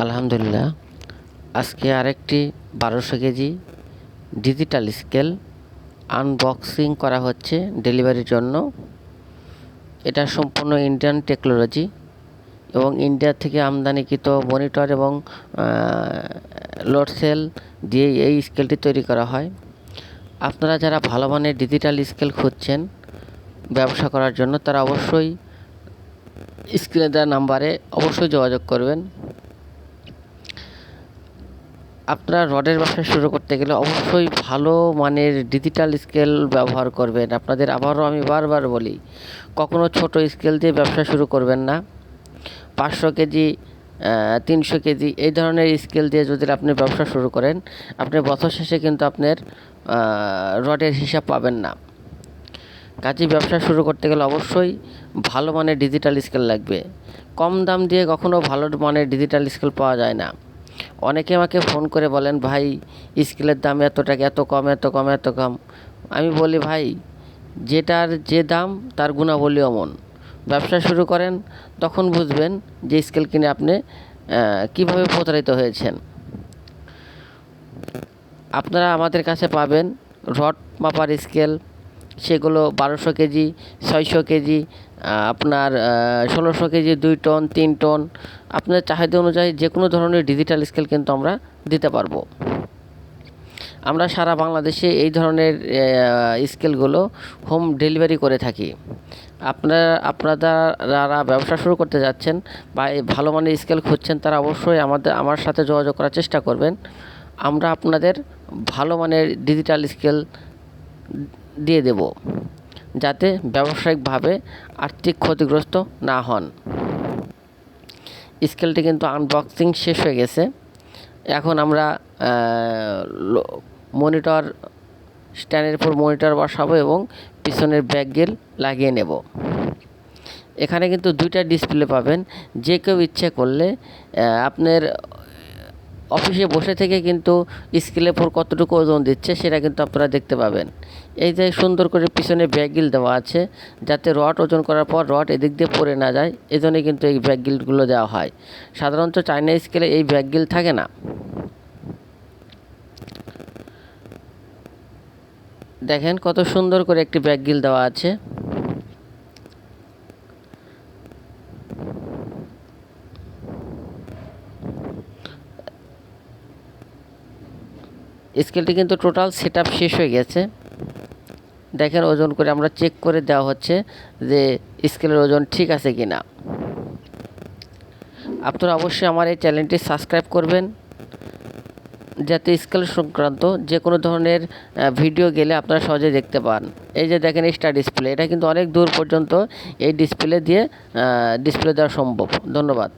আলহামদুলিল্লাহ, আজকে আরেকটি 1200 কেজি ডিজিটাল স্কেল আনবক্সিং করা হচ্ছে ডেলিভারির জন্য। এটা সম্পূর্ণ ইন্ডিয়ান টেকনোলজি এবং ইন্ডিয়া থেকে আমদানিকৃত মনিটর এবং লোড সেল দিয়ে এই স্কেলটি তৈরি করা হয়। আপনারা যারা ভালো মানের ডিজিটাল স্কেল খুঁজছেন ব্যবসা করার জন্য, তারা অবশ্যই স্ক্রিনে দেওয়া নাম্বারে অবশ্যই যোগাযোগ করবেন। আপনারা রডের ব্যবসা শুরু করতে গেলে অবশ্যই ভালো মানের ডিজিটাল স্কেল ব্যবহার করবেন। আপনাদের আবারও আমি বারবার বলি, কখনো ছোট স্কেল দিয়ে ব্যবসা শুরু করবেন না। 500 কেজি 300 কেজি এই ধরনের স্কেল দিয়ে যদি আপনি ব্যবসা শুরু করেন, আপনি বছর শেষে কিন্তু আপনার রডের হিসাব পাবেন না। কাজে ব্যবসা শুরু করতে গেলে অবশ্যই ভালো মানের ডিজিটাল স্কেল লাগবে। কম দাম দিয়ে কখনো ভালো মানের ডিজিটাল স্কেল পাওয়া যায় না। অনেকে আমাকে ফোন করে বলেন, ভাই স্কেলের দাম এত টাকা, এত কম, এত কম, এত কম। আমি বলি, ভাই যেটার যে দাম তার গুণাবলী অমন। ব্যবসা শুরু করেন, তখন বুঝবেন যে স্কেল কিনে আপনি কীভাবে প্রতারিত হয়েছেন। আপনারা আমাদের কাছে পাবেন রড মাপার স্কেল, সেগুলো 1200 কেজি, 600 কেজি, আপনার 1600 কেজি, 2 টন, 3 টন। আপনার চাহিদা অনুযায়ী যে কোনো ধরনের ডিজিটাল স্কেল কিন্তু আমরা দিতে পারবো। আমরা সারা বাংলাদেশে এই ধরনের স্কেলগুলো হোম ডেলিভারি করে থাকি। আপনারা ব্যবসা শুরু করতে যাচ্ছেন বা এই ভালো মানের স্কেল খুঁজছেন, তারা অবশ্যই আমার সাথে যোগাযোগ করার চেষ্টা করবেন। আমরা আপনাদের ভালো মানের ডিজিটাল স্কেল দিয়ে দেব, যাতে ব্যবসায়িকভাবে আর্থিক ক্ষতিগ্রস্ত না হন। স্কেলটি কিন্তু আনবক্সিং শেষ হয়ে গেছে। এখন আমরা মনিটর স্ট্যান্ডের উপর মনিটর বসাবো এবং পিছনের ব্যাকগেল লাগিয়ে নেব। এখানে কিন্তু 2টা ডিসপ্লে পাবেন। যে কেউ ইচ্ছে করলে আপনার অফিসে বসে থেকে কিন্তু স্কেলের উপর কতটুকু ওজন দিচ্ছে সেটা কিন্তু আপনারা দেখতে পাবেন। এই যে সুন্দর করে পিছনে ব্যাকগিল দেওয়া আছে, যাতে রড ওজন করার পর রড এদিক দিয়ে পড়ে না যায়, এজন্য কিন্তু এই ব্যাকগিলগুলো দেওয়া হয়। সাধারণত চাইনা স্কেলে এই ব্যাকগিল থাকে না। দেখেন কত সুন্দর করে একটি ব্যাকগিল দেওয়া আছে। স্কেলটি কিন্তু টোটাল সেটআপ শেষ হয়ে গেছে। দেখেন ওজন করে আমরা চেক করে দেওয়া হচ্ছে যে স্কেলের ওজন ঠিক আছে কি না। আপনারা অবশ্যই আমার এই চ্যানেলটি সাবস্ক্রাইব করবেন, যাতে স্কেল সংক্রান্ত যে কোনো ধরনের ভিডিও গেলে আপনারা সহজে দেখতে পান। এই যে দেখেন স্টার ডিসপ্লে, এটা কিন্তু অনেক দূর পর্যন্ত এই ডিসপ্লে দেওয়া সম্ভব। ধন্যবাদ।